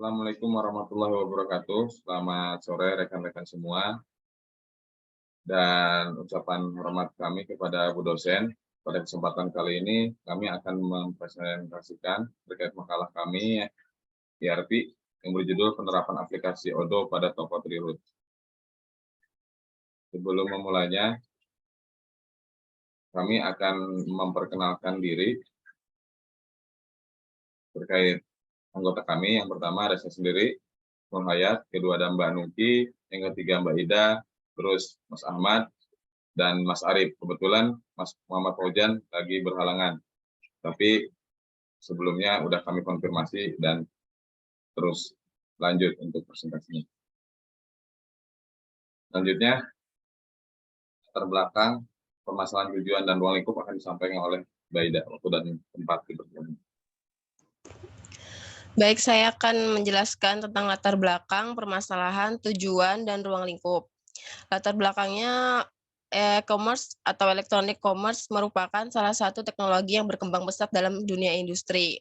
Assalamualaikum warahmatullahi wabarakatuh. Selamat sore rekan-rekan semua. Dan ucapan hormat kami kepada Bu dosen. Pada kesempatan kali ini kami akan mempresentasikan terkait makalah kami ERP yang berjudul penerapan aplikasi Odoo pada toko Trirut. Sebelum memulainya, kami akan memperkenalkan diri terkait anggota kami. Yang pertama ada saya sendiri, Nur Hayat, kedua ada Mbak Nuki, yang ketiga Mbak Ida, terus Mas Ahmad, dan Mas Arif. Kebetulan Mas Muhammad Faujan lagi berhalangan, tapi sebelumnya udah kami konfirmasi dan terus lanjut untuk presentasinya. Selanjutnya, latar belakang, permasalahan tujuan dan ruang lingkup akan disampaikan oleh Mbak Ida, waktu dan tempat dipersilakan. Baik, saya akan menjelaskan tentang latar belakang, permasalahan, tujuan, dan ruang lingkup. Latar belakangnya, e-commerce atau electronic commerce merupakan salah satu teknologi yang berkembang pesat dalam dunia industri.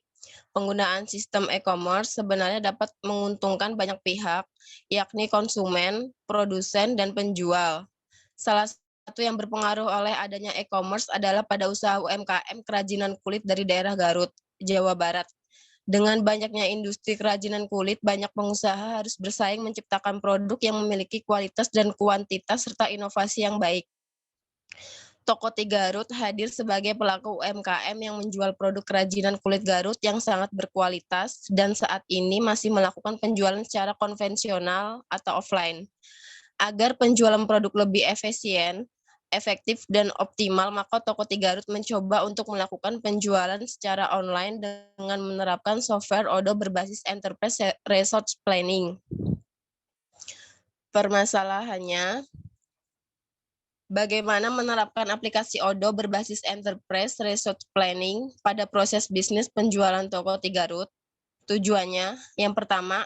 Penggunaan sistem e-commerce sebenarnya dapat menguntungkan banyak pihak, yakni konsumen, produsen, dan penjual. Salah satu yang berpengaruh oleh adanya e-commerce adalah pada usaha UMKM kerajinan kulit dari daerah Garut, Jawa Barat. Dengan banyaknya industri kerajinan kulit, banyak pengusaha harus bersaing menciptakan produk yang memiliki kualitas dan kuantitas serta inovasi yang baik. Toko Garut hadir sebagai pelaku UMKM yang menjual produk kerajinan kulit Garut yang sangat berkualitas dan saat ini masih melakukan penjualan secara konvensional atau offline. Agar penjualan produk lebih efektif dan optimal, maka Toko Garut mencoba untuk melakukan penjualan secara online dengan menerapkan software Odoo berbasis Enterprise Resource Planning. Permasalahannya, bagaimana menerapkan aplikasi Odoo berbasis Enterprise Resource Planning pada proses bisnis penjualan Toko Garut? Tujuannya, yang pertama,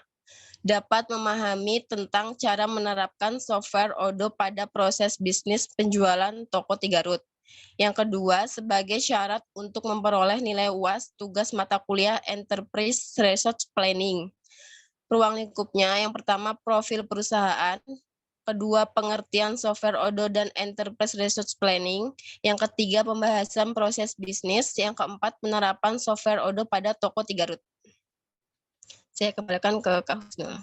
dapat memahami tentang cara menerapkan software Odoo pada proses bisnis penjualan Toko Garut. Yang kedua, sebagai syarat untuk memperoleh nilai UAS tugas mata kuliah Enterprise Resource Planning. Ruang lingkupnya, yang pertama profil perusahaan, kedua pengertian software Odoo dan Enterprise Resource Planning, yang ketiga pembahasan proses bisnis, yang keempat penerapan software Odoo pada Toko Garut. Saya kembalikan ke Kak Husnul.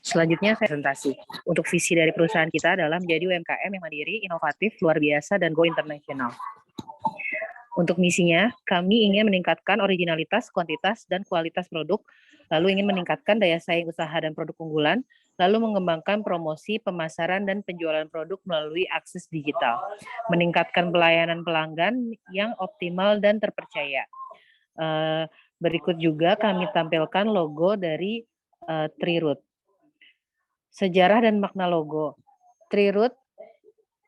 Selanjutnya saya presentasi. Untuk visi dari perusahaan kita adalah menjadi UMKM yang mandiri, inovatif, luar biasa, dan go internasional. Untuk misinya, kami ingin meningkatkan originalitas, kuantitas, dan kualitas produk, lalu ingin meningkatkan daya saing usaha dan produk unggulan, lalu mengembangkan promosi, pemasaran, dan penjualan produk melalui akses digital, meningkatkan pelayanan pelanggan yang optimal dan terpercaya. Berikut juga kami tampilkan logo dari Trirut. Sejarah dan makna logo. Trirut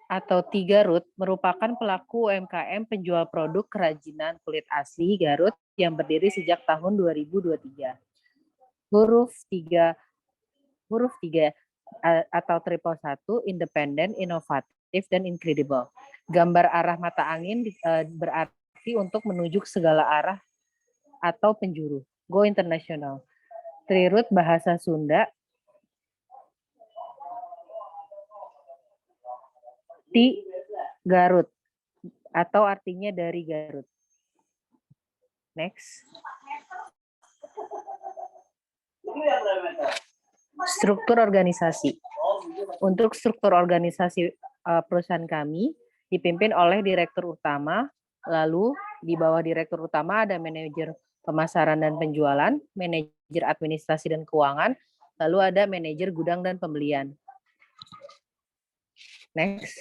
atau Garut merupakan pelaku UMKM penjual produk kerajinan kulit asli Garut yang berdiri sejak tahun 2023. Huruf 3 atau triple 1, independen, inovatif, dan incredible. Gambar arah mata angin berarti untuk menuju ke segala arah atau penjuru. Go international. Trirut bahasa Sunda. Garut atau artinya dari Garut. Next. Struktur organisasi. Untuk struktur organisasi perusahaan kami dipimpin oleh direktur utama, lalu di bawah direktur utama ada manajer pemasaran dan penjualan, manajer administrasi dan keuangan, lalu ada manajer gudang dan pembelian. Next.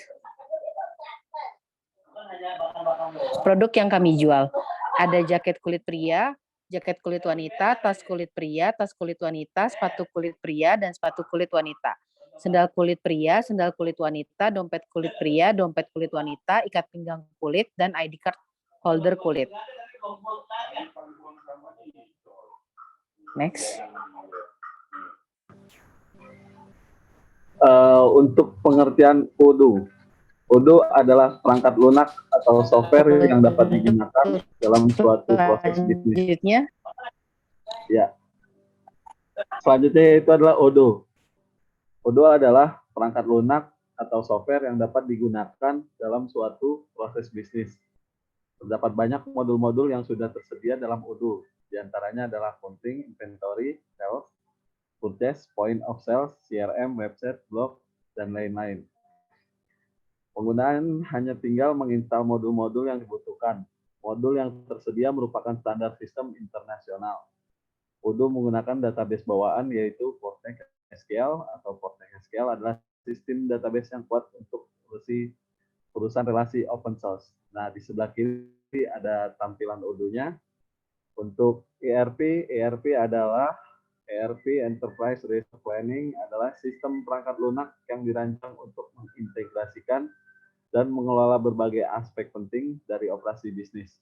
Produk yang kami jual. Ada jaket kulit pria, jaket kulit wanita, tas kulit pria, tas kulit wanita, sepatu kulit pria, dan sepatu kulit wanita. Sendal kulit pria, sendal kulit wanita, dompet kulit pria, dompet kulit wanita, ikat pinggang kulit, dan ID card holder kulit. Next. Untuk pengertian Odoo. Odoo adalah perangkat lunak atau software yang dapat digunakan dalam suatu proses bisnis. Selanjutnya, Ya. Selanjutnya itu adalah Odoo. Odoo adalah perangkat lunak atau software yang dapat digunakan dalam suatu proses bisnis. Terdapat banyak modul-modul yang sudah tersedia dalam Odoo. Di antaranya adalah accounting, inventory, sales, purchase, point of sales, CRM, website, blog, dan lain-lain. Penggunaan hanya tinggal menginstal modul-modul yang dibutuhkan. Modul yang tersedia merupakan standar sistem internasional. Odoo menggunakan database bawaan yaitu PostgreSQL atau PostgreSQL adalah sistem database yang kuat untuk urusan relasi open source. Nah, di sebelah kiri ada tampilan Odoo-nya. Untuk ERP adalah ERP Enterprise Resource Planning adalah sistem perangkat lunak yang dirancang untuk mengintegrasikan dan mengelola berbagai aspek penting dari operasi bisnis,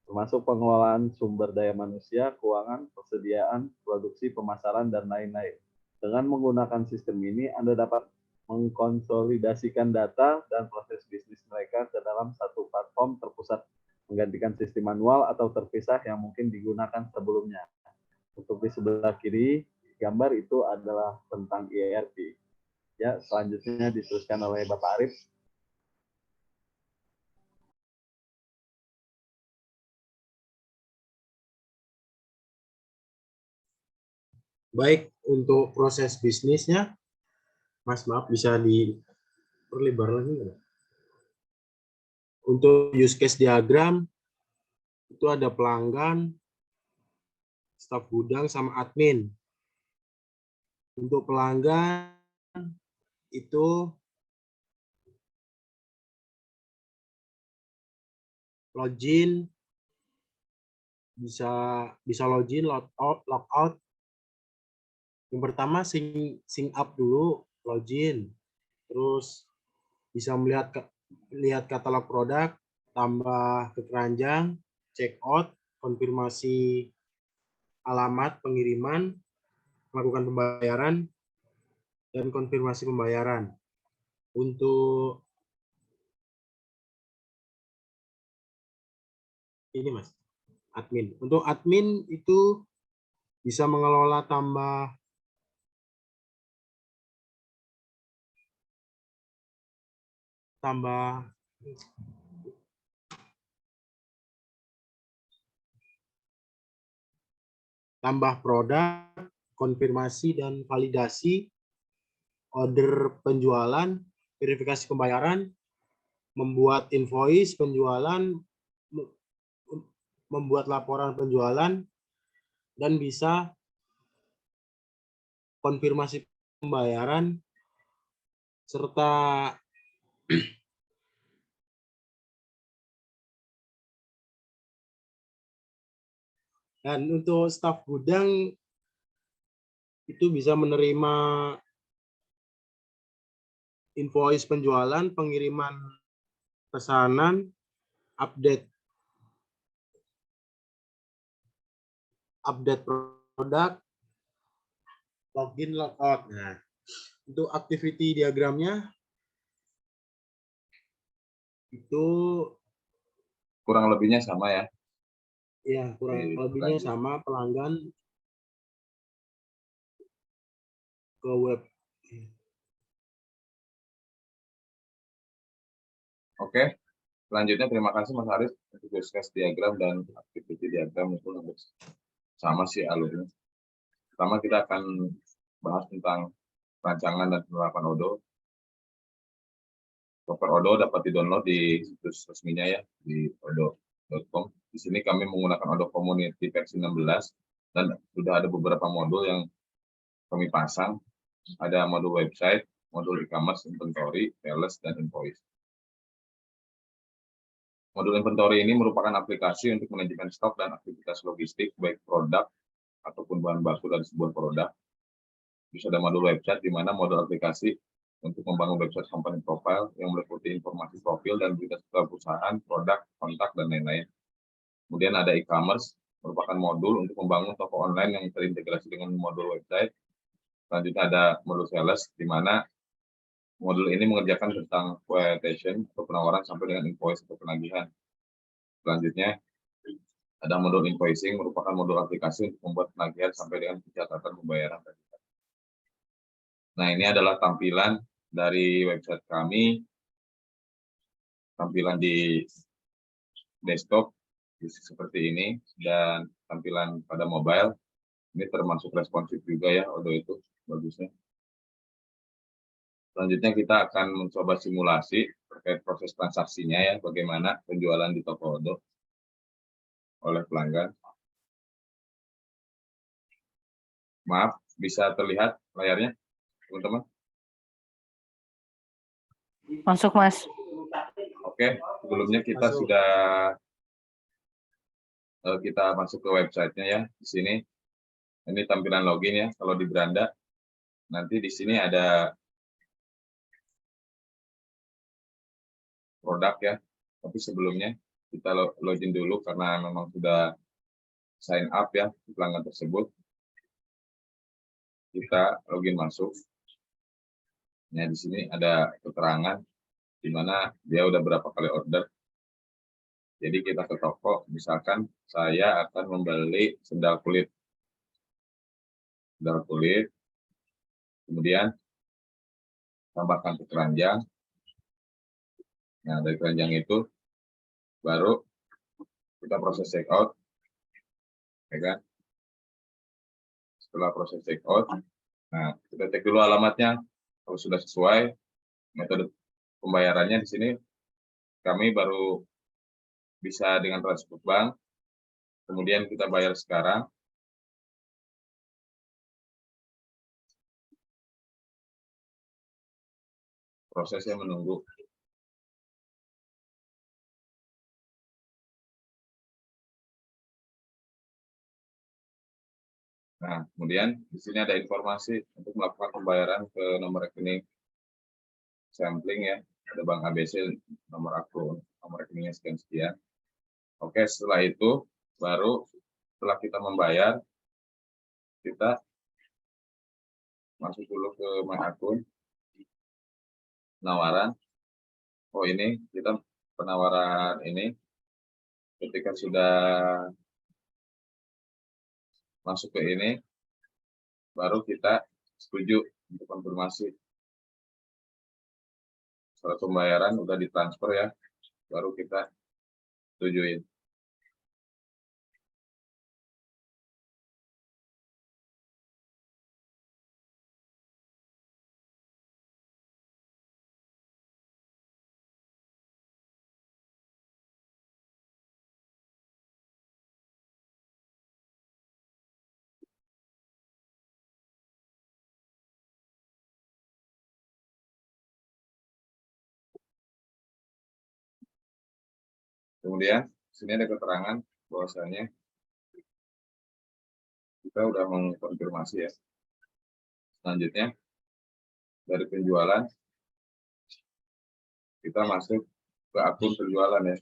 termasuk pengelolaan sumber daya manusia, keuangan, persediaan, produksi, pemasaran, dan lain-lain. Dengan menggunakan sistem ini, Anda dapat mengkonsolidasikan data dan proses bisnis mereka ke dalam satu platform terpusat, menggantikan sistem manual atau terpisah yang mungkin digunakan sebelumnya. Untuk di sebelah kiri, gambar itu adalah tentang ERP. Ya, selanjutnya diteruskan oleh Bapak Arif. Baik, untuk proses bisnisnya, Mas, maaf bisa diperlebar lagi nggak? Untuk use case diagram, itu ada pelanggan, staf gudang, sama admin. Untuk pelanggan, itu login, bisa login, logout. Yang pertama sync up dulu, login, terus bisa lihat katalog produk, tambah ke keranjang, check out, konfirmasi alamat pengiriman, melakukan pembayaran, dan konfirmasi pembayaran. Untuk ini, Mas, admin. Untuk admin itu bisa mengelola tambah produk, konfirmasi dan validasi, order penjualan, verifikasi pembayaran, membuat invoice penjualan, membuat laporan penjualan, dan bisa konfirmasi pembayaran, serta dan untuk staf gudang itu bisa menerima invoice penjualan, pengiriman pesanan, update produk, login, logout. Nah, untuk activity diagramnya itu Kurang lebihnya sama ya. ya, kurang lebihnya sama. Pelanggan ke web. Oke, selanjutnya terima kasih Mas Haris untuk use case diagram dan activity diagram itu hampir sama sih alurnya. Pertama kita akan bahas tentang rancangan dan penerapan Odoo. Software Odoo dapat di-download di situs resminya ya, di odoo.com. Di sini kami menggunakan Odoo Community versi 16 dan sudah ada beberapa modul yang kami pasang. Ada modul website, modul e-commerce, inventory, sales, dan invoice. Modul inventory ini merupakan aplikasi untuk manajemen stok dan aktivitas logistik, baik produk ataupun bahan baku dari sebuah produk. Bisa ada modul website, di mana modul aplikasi untuk membangun website company profile yang meliputi informasi profil dan berita seputar perusahaan, produk, kontak, dan lain-lain. Kemudian ada e-commerce, merupakan modul untuk membangun toko online yang terintegrasi dengan modul website. Selanjutnya ada modul sales, di mana Modul ini mengerjakan tentang quotation atau penawaran sampai dengan invoice atau penagihan. Selanjutnya, ada modul invoicing, merupakan modul aplikasi untuk membuat penagihan sampai dengan pencatatan pembayaran. Nah, ini adalah tampilan dari website kami, tampilan di desktop seperti ini, dan tampilan pada mobile. Ini termasuk responsif juga ya, Odoo itu bagusnya. Selanjutnya kita akan mencoba simulasi terkait proses transaksinya ya, bagaimana penjualan di toko Odoo oleh pelanggan. Maaf, bisa terlihat layarnya, teman-teman? Masuk, Mas. Oke, sebelumnya kita Masuk. sudah kita masuk ke websitenya ya. Di sini, ini tampilan login ya. Kalau di beranda, nanti di sini ada produk ya. Tapi sebelumnya kita login dulu karena memang sudah sign up ya di pelanggan tersebut. Kita login masuk. Nah, di sini ada keterangan di mana dia udah berapa kali order. Jadi kita ke toko, misalkan saya akan membeli sendal kulit. Sendal kulit, kemudian tambahkan ke keranjang. Nah, dari keranjang itu baru kita proses checkout, ya kan? Setelah proses checkout, nah kita cek dulu alamatnya. Kalau sudah sesuai, metode pembayarannya di sini kami baru bisa dengan transfer bank. Kemudian kita bayar sekarang. Prosesnya menunggu. Nah, kemudian di sini ada informasi untuk melakukan pembayaran ke nomor rekening sampling ya. Ada Bank ABC, nomor akun, nomor rekeningnya sekian-sekian. Oke, setelah itu baru setelah kita membayar, kita masuk dulu ke my akun, penawaran. Oh, ini kita penawaran ini ketika sudah masuk ke ini, baru kita setuju untuk konfirmasi. Setelah pembayaran udah ditransfer ya, baru kita setujuin. Kemudian sini ada keterangan bahwasanya kita udah mengkonfirmasi ya. Selanjutnya dari penjualan kita masuk ke akun penjualan ya.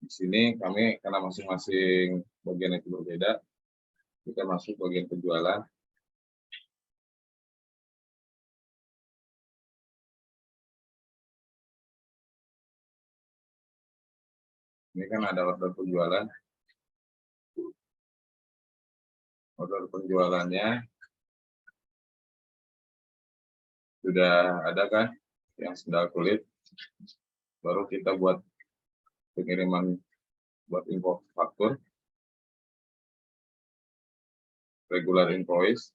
Di sini kami karena masing-masing bagian itu berbeda, kita masuk bagian penjualan. Ini kan ada order penjualan. Order penjualannya sudah ada kan, yang sendal kulit. Baru kita buat pengiriman buat info faktur, regular invoice.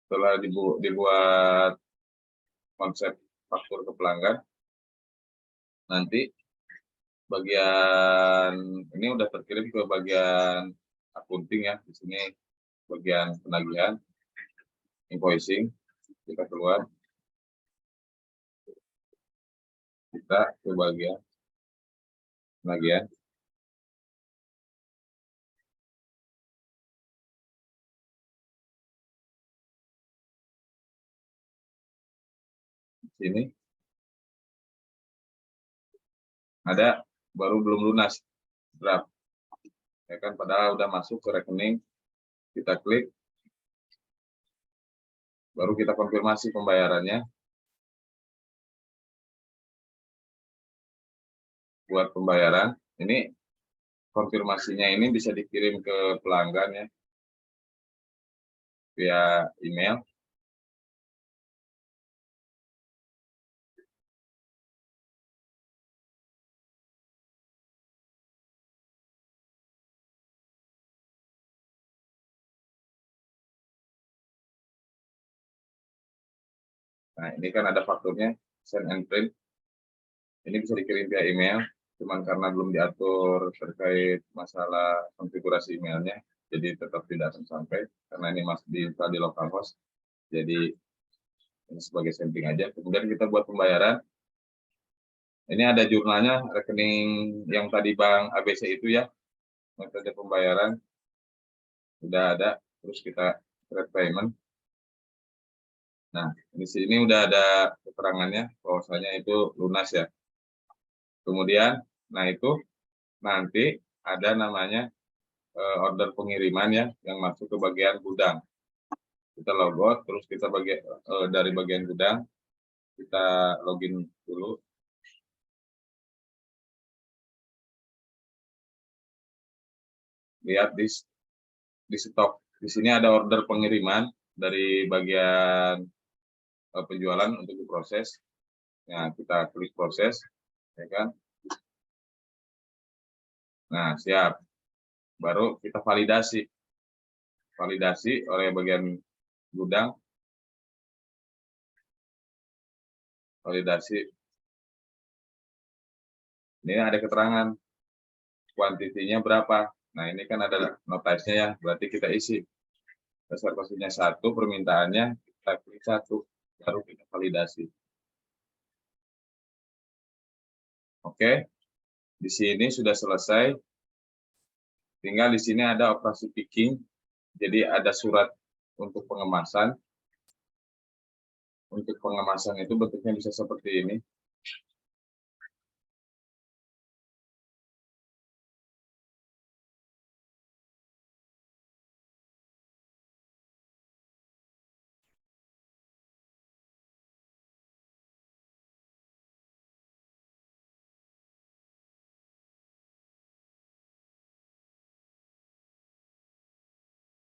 Setelah dibuat konsep faktur ke pelanggan, nanti bagian ini udah terkirim ke bagian accounting ya. Di sini bagian penagihan, invoicing, kita keluar, kita ke bagian penagihan. Di sini ada baru belum lunas draft. Ya kan, padahal udah masuk ke rekening, kita klik, baru kita konfirmasi pembayarannya. Buat pembayaran, ini konfirmasinya ini bisa dikirim ke pelanggan ya, via email. Nah, ini kan ada fakturnya, send and print. Ini bisa dikirim via email, cuman karena belum diatur terkait masalah konfigurasi emailnya, jadi tetap tidak akan sampai, karena ini masih di localhost. Jadi ini sebagai sampling aja. Kemudian kita buat pembayaran. Ini ada jurnalnya, rekening yang tadi Bank ABC itu ya, metode pembayaran udah ada. Terus kita create payment. Nah, di sini udah ada keterangannya bahwasanya itu lunas ya. Kemudian, nah itu nanti ada namanya order pengiriman ya, yang masuk ke bagian gudang. Kita logout, terus kita dari bagian gudang, kita login dulu. Lihat di stok. Di sini ada order pengiriman dari bagian penjualan untuk diproses. Nah, kita klik proses, ya kan? Nah, siap. Baru kita validasi. Validasi oleh bagian gudang. Validasi. Ini ada keterangan kuantitinya berapa. Nah, ini kan ada notice-nya ya, berarti kita isi. Reservasinya 1, permintaannya kita klik 1, baru kita validasi. Oke, di sini sudah selesai. Tinggal di sini ada operasi picking, jadi ada surat untuk pengemasan. Untuk pengemasan itu bentuknya bisa seperti ini.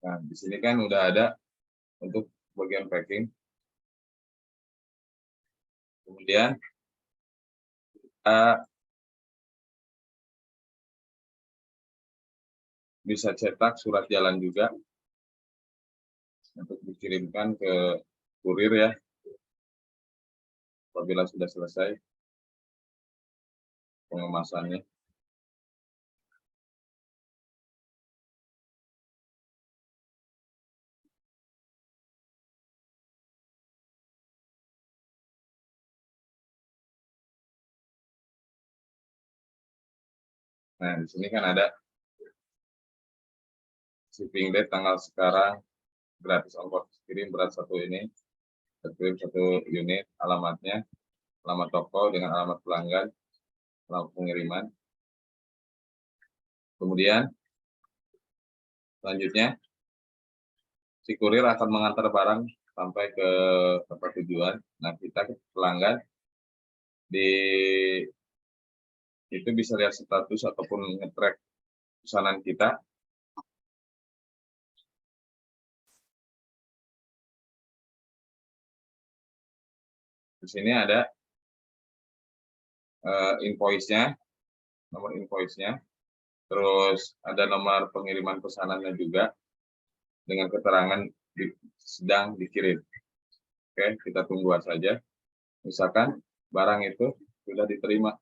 Nah, di sini kan udah ada untuk bagian packing. Kemudian kita bisa cetak surat jalan juga untuk dikirimkan ke kurir ya, apabila sudah selesai pengemasannya. Nah, di sini kan ada shipping date tanggal sekarang, gratis ongkos kirim berat 1 ini, terkirim 1 unit, alamatnya, alamat toko dengan alamat pelanggan, alamat pengiriman. Kemudian selanjutnya si kurir akan mengantar barang sampai ke tempat tujuan. Nah, kita pelanggan di itu bisa lihat status ataupun nge-track pesanan kita. Di sini ada invoice-nya, nomor invoice-nya, terus ada nomor pengiriman pesanannya juga dengan keterangan sedang dikirim. Oke, kita tunggu saja. Misalkan barang itu sudah diterima.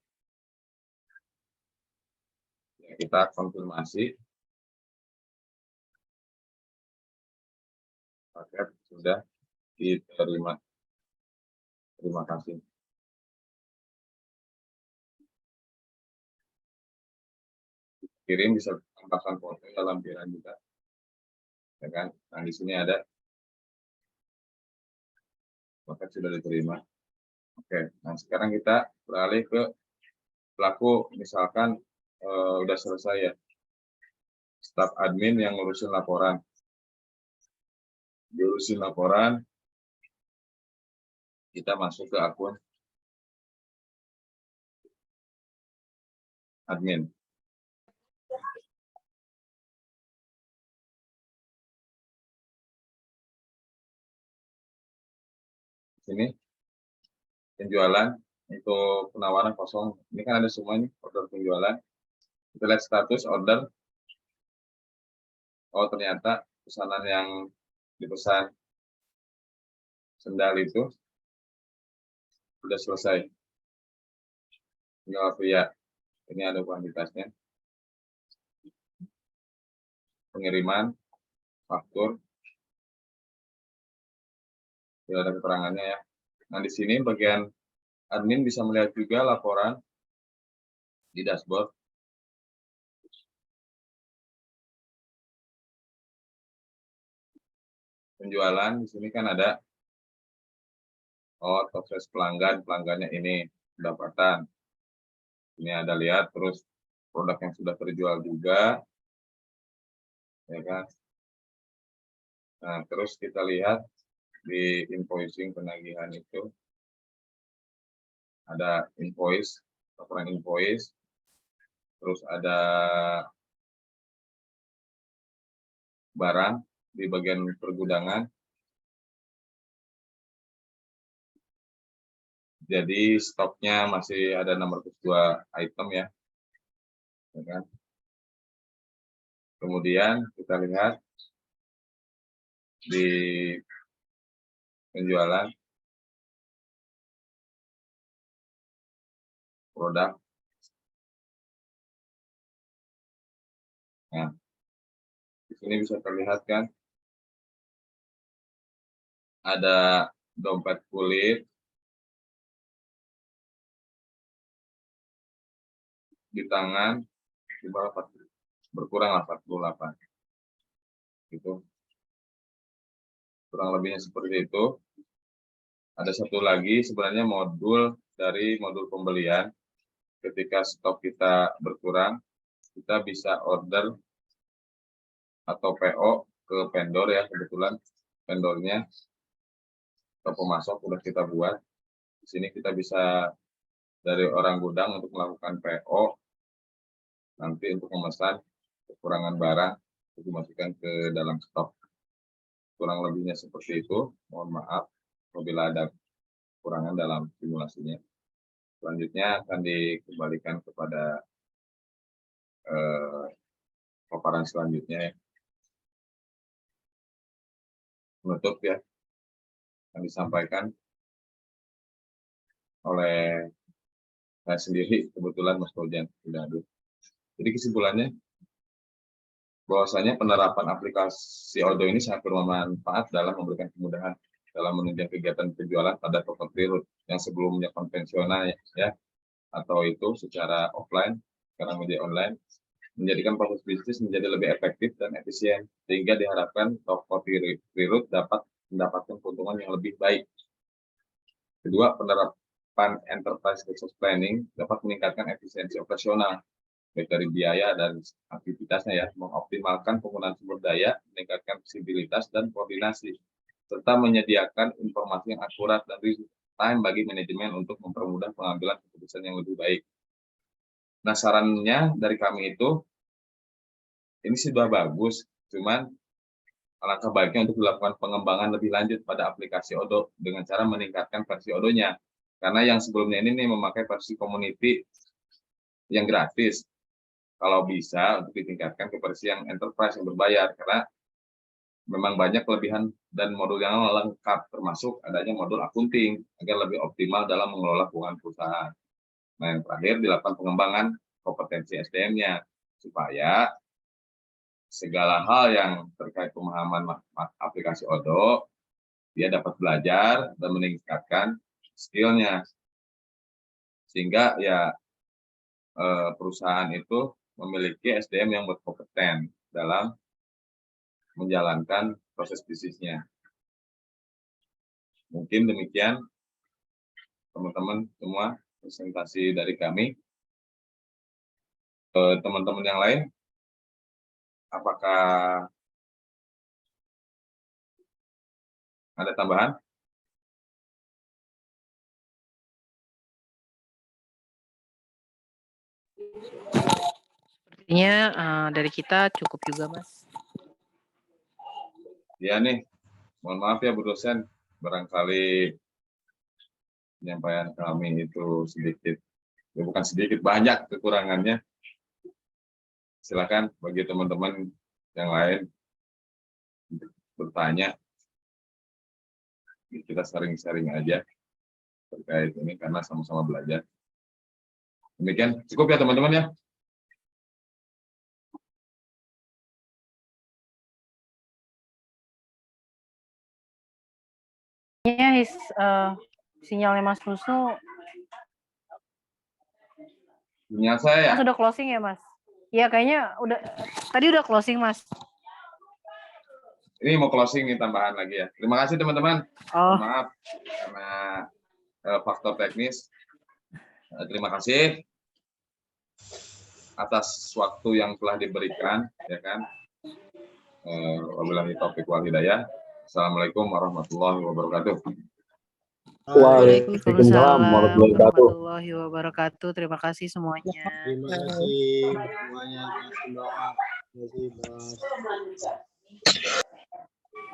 Ya, kita konfirmasi. Paket sudah diterima. Terima kasih. Kirim bisa tambahkan foto dalam lampiran juga. Ya kan? Nah, di sini ada paket sudah diterima. Oke, nah sekarang kita beralih ke pelaku, misalkan udah selesai ya. staf admin yang ngurusin laporan. Diurusin laporan, kita masuk ke akun admin. Sini penjualan untuk penawaran kosong. Ini kan ada semua ini order penjualan. Kita lihat status order. Oh, ternyata pesanan yang dipesan sendal itu sudah selesai. Tinggal pria. Ini ada kuantitasnya. Pengiriman, faktur. Tidak ada keterangannya ya. Nah, di sini bagian admin bisa melihat juga laporan di dashboard. Penjualan di sini kan ada proses pelanggannya ini pendapatan. Ini ada lihat terus produk yang sudah terjual juga, ya kan. Nah, terus kita lihat di invoicing penagihan itu ada invoice, laporan invoice, terus ada barang di bagian pergudangan. Jadi stoknya masih ada 602 item ya. Ya kan? Kemudian kita lihat di penjualan produk. Nah, di sini bisa terlihat kan ada dompet kulit di tangan di bawah 40, berkurang 48. Gitu. Kurang lebihnya seperti itu. Ada satu lagi sebenarnya modul dari modul pembelian. Ketika stok kita berkurang, kita bisa order atau PO ke vendor ya, kebetulan vendornya atau pemasok sudah kita buat. Di sini kita bisa dari orang gudang untuk melakukan PO, nanti untuk memesan kekurangan barang untuk dimasukkan ke dalam stok. Kurang lebihnya seperti itu. Mohon maaf apabila ada kekurangan dalam simulasinya. Selanjutnya akan dikembalikan kepada paparan selanjutnya ya. Menutup ya yang disampaikan oleh saya sendiri, kebetulan Mas Fauzan sudah hadir. Jadi kesimpulannya bahwasanya penerapan aplikasi Odoo ini sangat bermanfaat dalam memberikan kemudahan dalam menunjang kegiatan penjualan pada toko real yang sebelumnya konvensional ya, atau itu secara offline, sekarang media online, menjadikan proses bisnis menjadi lebih efektif dan efisien, sehingga diharapkan toko real dapat mendapatkan keuntungan yang lebih baik. Kedua, penerapan enterprise resource planning dapat meningkatkan efisiensi operasional, baik dari biaya dan aktivitasnya ya, mengoptimalkan penggunaan sumber daya, meningkatkan visibilitas dan koordinasi, serta menyediakan informasi yang akurat dan real time bagi manajemen untuk mempermudah pengambilan keputusan yang lebih baik. Nah, sarannya dari kami itu, ini sudah bagus, cuman alangkah baiknya untuk dilakukan pengembangan lebih lanjut pada aplikasi Odoo dengan cara meningkatkan versi Odoo-nya. Karena yang sebelumnya ini memakai versi community yang gratis. Kalau bisa untuk ditingkatkan ke versi yang enterprise yang berbayar, karena memang banyak kelebihan dan modul yang lengkap, termasuk adanya modul akunting agar lebih optimal dalam mengelola keuangan perusahaan. Nah, yang terakhir dilakukan pengembangan kompetensi SDM-nya supaya segala hal yang terkait pemahaman aplikasi Odoo dia dapat belajar dan meningkatkan skill-nya, sehingga ya perusahaan itu memiliki SDM yang berkompeten dalam menjalankan proses bisnisnya. Mungkin demikian teman-teman semua presentasi dari kami. Teman-teman yang lain Apakah ada tambahan? Sepertinya dari kita cukup juga, Mas. Ya nih, mohon maaf ya Bu dosen, barangkali penyampaian kami itu sedikit, ya bukan sedikit, banyak kekurangannya. Silakan bagi teman-teman yang lain bertanya. Kita sharing-sharing aja terkait ini karena sama-sama belajar. Demikian, cukup ya teman-teman ya. Kayaknya sinyalnya Mas Rusno Sinyal saya ya? Mas udah closing ya, Mas? Iya, kayaknya tadi udah closing, Mas. Ini mau closing nih, tambahan lagi ya. Terima kasih teman-teman. Oh, Maaf karena faktor teknis. Terima kasih atas waktu yang telah diberikan, ya kan. Wabillahi taufiq wal hidayah. Assalamualaikum warahmatullahi wabarakatuh. Waalaikumsalam warahmatullahi wabarakatuh. Terima kasih semuanya. Terima kasih semuanya. Terima kasih, Bos.